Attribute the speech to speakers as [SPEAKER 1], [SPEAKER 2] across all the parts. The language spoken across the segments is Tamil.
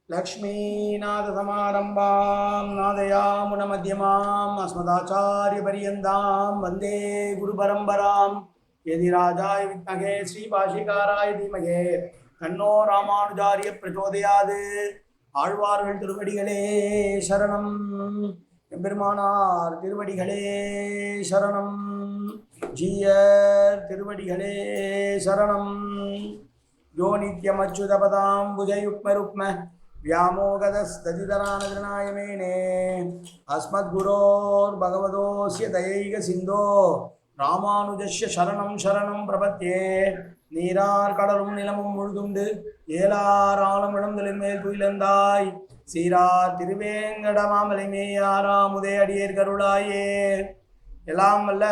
[SPEAKER 1] लक्ष्मीनाथसमारम्भां नादयामुनमध्यमाम् अस्मदाचार्यपर्यन्तां वन्दे गुरुपरम्परां यदिराजाय विद्महे श्रीभाषिकाराय धीमहे तन्नो रामानुजार्य प्रचोदयात् ஆழ்வார்கள் திருவடிகளே சரணம் எம்பெருமானார் திருவடிகளே சரணம் ஜீயர் திருவடிகளே சரணம் யோ நித்யமச்சுதபதாம் புஜயுக்மருக்ம व्यामोगदस्तदितरानगृणाय मेने अस्मद्गुरोर्भगवतोऽस्य दयैक सिन्धो रामानुजस्य शरणं शरणं प्रपद्ये நீரார் கடலும் நிலமும் முழுதுண்டு ஏலார் ஆழம் இழந்தலின் மேல் துயிலந்தாய் சீரார் திருவேங்கடமாமலை மேயாராமுதே அடியேர் கருளாயே. எல்லாம் வல்ல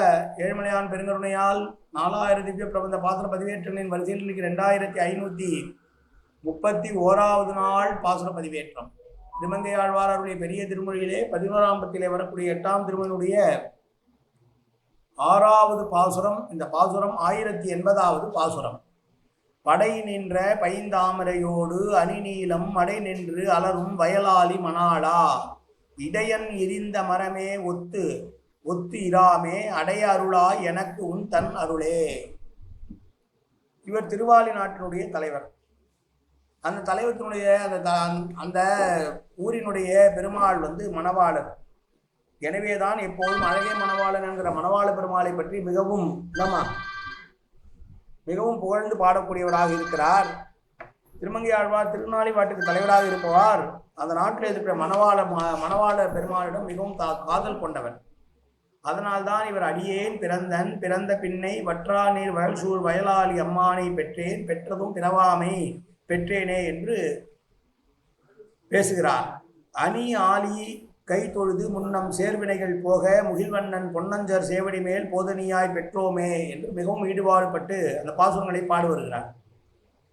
[SPEAKER 1] ஏழுமலையான் பெருங்கருணையால் 4000 திவ்ய பிரபந்த பாத்திர பதிவேற்றங்களின் வரிசையில் இன்னைக்கு 2531வது நாள் பாசுர பதிவேற்றம். திருமங்கை ஆழ்வார் அவருடைய பெரிய திருமொழியிலே 11ஆம் பத்திலே வரக்கூடிய 8ஆம் திருமொழியுடைய 6வது பாசுரம். இந்த பாசுரம் 1080வது பாசுரம். படை நின்ற பைந்தாமரையோடு அணிநீலம் மடை நின்று அலரும் வயலாளி மணாளா இடையன் எரிந்த மரமே ஒத்து ஒத்து இராமே அடைய அருளா எனக்கு உன் தன் அருளே. இவர் திருவாலி நாட்டினுடைய தலைவர். அந்த தலைவத்தினுடைய அந்த ஊரினுடைய பெருமாள் மணவாளர். எனவேதான் எப்போதும் அழகே மணவாளன் என்கிற மணவாள பெருமாளை பற்றி மிகவும் புகழ்ந்து பாடக்கூடியவராக இருக்கிறார். திருமங்கை ஆழ்வார் திருநாளிவாட்டுக்கு தலைவராக இருப்பவார் அந்த நாட்டில் இருக்கிற மணவாள பெருமாளிடம் மிகவும் காதல் கொண்டவர். அதனால்தான் இவர் அடியேன் பிறந்த பின்னை வற்றா நீர் வயல்சூழ் வயலாளி அம்மானை பெற்றேன் பெற்றதும் பிறவாமை பெற்றேனே என்று பேசுகிறார். அணி ஆலி கை தொழுது முன்னம் சேர்வினைகள் போக முகில்வண்ணன் பொன்னஞ்சர் சேவடி மேல் போதனியாய் பெற்றோமே என்று மிகவும் ஈடுபாடு பட்டு அந்த பாசுரங்களை பாடு வருகிறார்.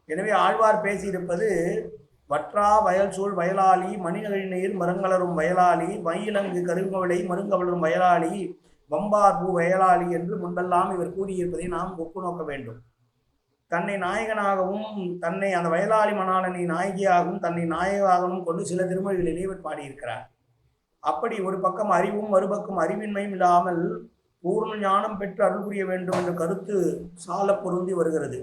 [SPEAKER 1] எனவே ஆழ்வார் பேசியிருப்பது வற்றா வயல் சூழ் வயலாளி மணிநகழி நீர் மருங்கலரும் வயலாளி மயிலங்கு கருங்கவளை மருங்கவளரும் வயலாளி வம்பார் பூ வயலாளி என்று முன்பெல்லாம் இவர் கூறியிருப்பதை நாம் ஒப்பு நோக்க வேண்டும். தன்னை நாயகனாகவும் தன்னை அந்த வயலாளி மணாளனை நாயகியாகவும் தன்னை நாயகாகவும் கொண்டு சில திருமொழிகளிலே இவர் பாடியிருக்கிறார். அப்படி ஒரு பக்கம் அறிவும் மறுபக்கம் அறிவின்மையும் இல்லாமல் பூர்ண ஞானம் பெற்று அருள் புரிய வேண்டும் என்ற கருத்து சால பொருந்தி வருகிறது.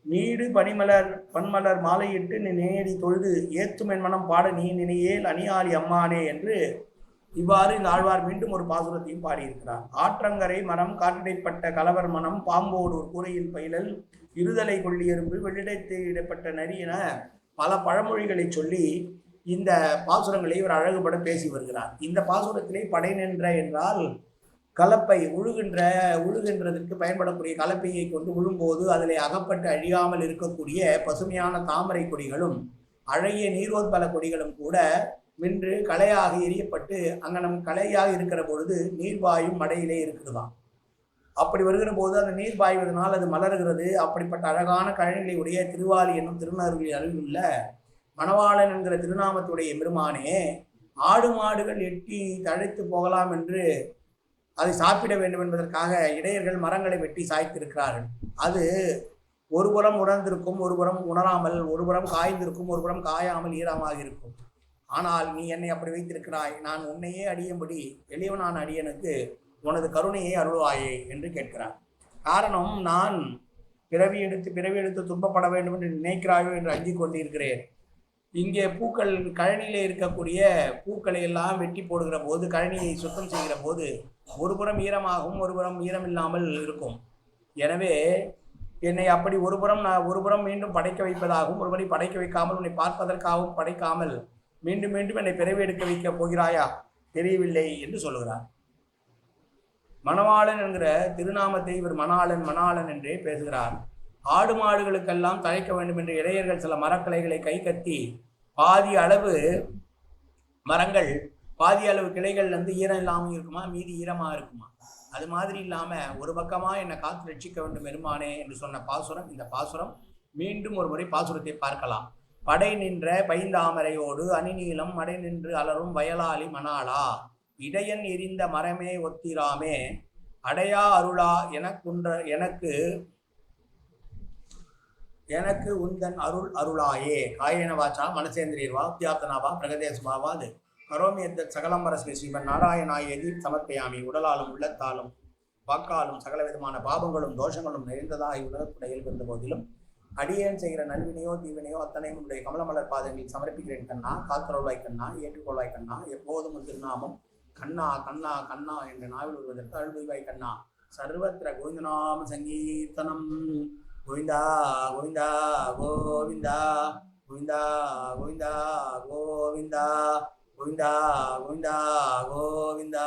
[SPEAKER 1] நீடு பன்மலர் மாலையிட்டு நீ நேடி தொழுது ஏத்தும் என் மனம் பாட நீ நினையேல் அணியாளி அம்மானே என்று இவ்வாறு இந்த ஆழ்வார் மீண்டும் ஒரு பாசுரத்தையும் பாடியிருக்கிறார். ஆற்றங்கரை மரம் காற்றிடைப்பட்ட கலவர் மனம் பாம்போடு ஒரு கூரையில் பயிலல் இருதலை கொள்ளி எறும்பு வெள்ளிடப்பட்ட நரி என பல பழமொழிகளை சொல்லி இந்த பாசுரங்களை இவர் அழகுபட பேசி வருகிறார். இந்த பாசுரத்திலே படை நின்ற என்றால் கலப்பை உழுகின்றதற்கு பயன்படக்கூடிய கலப்பையை கொண்டு உழும்போது அதிலே அகப்பட்டு அழியாமல் இருக்கக்கூடிய பசுமையான தாமரை கொடிகளும் அழகிய நீரோத்பல கொடிகளும் கூட மின்று களையாக எரியப்பட்டு அங்கனம் களையாக இருக்கிற பொழுது நீர்வாயும் மடையிலே இருக்குதுதான். அப்படி வருகிற போது அந்த நீர் பாய்வதனால் அது மலர்கிறது. அப்படிப்பட்ட அழகான கழனிகளை உடைய திருவாலி என்னும் திருநருளில் அருகிலுள்ள மணவாளன் என்கிற திருநாமத்துடைய பெருமானே, ஆடு மாடுகள் எட்டி தழைத்து போகலாம் என்று அதை சாப்பிட வேண்டும் என்பதற்காக இடையர்கள் மரங்களை வெட்டி சாய்த்திருக்கிறார்கள். அது ஒருபுறம் உணர்ந்திருக்கும், ஒருபுறம் உணராமல், ஒருபுறம் காய்ந்திருக்கும், ஒருபுறம் காயாமல் ஈரமாக இருக்கும். ஆனால் நீ என்னை அப்படி வைத்திருக்கிறாய், நான் உன்னையே அடியும்படி எளியவனான அடியனுக்கு உனது கருணையை அருள்வாயே என்று கேட்கிறார். காரணம், நான் பிறவி எடுத்து துன்பப்பட வேண்டும் என்று நினைக்கிறாயோ என்று அஞ்சிக் கொண்டிருக்கிறேன். இங்கே பூக்கள் கழனியிலே இருக்கக்கூடிய பூக்களை எல்லாம் வெட்டி போடுகிற போது, கழனியை சுத்தம் செய்கிற போது ஒருபுறம் ஈரமாகவும் ஒருபுறம் ஈரமில்லாமல் இருக்கும். எனவே என்னை அப்படி ஒருபுறம் மீண்டும் படைக்க வைப்பதாகவும் ஒருவரை படைக்க வைக்காமல் உன்னை பார்ப்பதற்காகவும் படைக்காமல் மீண்டும் என்னை பிறவி எடுக்க வைக்க போகிறாயா தெரியவில்லை என்று சொல்லுகிறார். மணவாளன் என்கிற திருநாமத்தை இவர் மணாளன் என்றே பேசுகிறார். ஆடு மாடுகளுக்கெல்லாம் தழைக்க வேண்டும் என்று இடையர்கள் சில மரக்கிளைகளை கை கத்தி பாதி அளவு கிளைகள் ஈரம் இல்லாமல் இருக்குமா, மீதி ஈரமாக இருக்குமா, அது மாதிரி இல்லாமல் ஒரு பக்கமாக என்னை காத்து ரட்சிக்க வேண்டும் பெருமானே என்று சொன்ன பாசுரம் இந்த பாசுரம். மீண்டும் ஒரு முறை பாசுரத்தை பார்க்கலாம். படை நின்ற பைந்தாமரையோடு அணிநீலம் மடை நின்று அலரும் வயலாளி மணாளா இடையன் எரிந்த மரமே ஒத்திராமே அடையா அருளா எனக்கு எனக்கு உந்தன் அருள் அருளாயே காயேன வாச்சா மனசேந்திரியர்வா உத்தியாப்தனாவா பிரகதேசுபாவாது கரோமி எத்தத் சகலம்பரஸ்மி ஸ்ரீமன் நாராயணாயேதி சமர்ப்பயாமி. உடலாலும் உள்ளத்தாலும் வாக்காலும் சகல விதமான பாபங்களும் தோஷங்களும் நிறைந்ததாக உலகத்துடைய இருந்த போதிலும் அடியேன் செய்கிற நல்வினையோ தீவினையோ அத்தனையும் உடைய கமலமலர் பாதங்களில் சமர்ப்பிக்கிறேன் கண்ணா. காத்தருள்வாய் கண்ணா, ஏற்றுக்கொள்வாய் கண்ணா. எப்போதும் திருநாமம் கண்ணா கண்ணா கண்ணா என்ற நாவில் வருவதற்கு அருள்வாய் கண்ணா. சர்வத்திர கோவிந்தநாம சங்கீர்த்தனம். கோவிந்தா கோவிந்தா கோவிந்தா கோவிந்தா கோவிந்தா கோவிந்தா கோவிந்தா கோவிந்தா கோவிந்தா.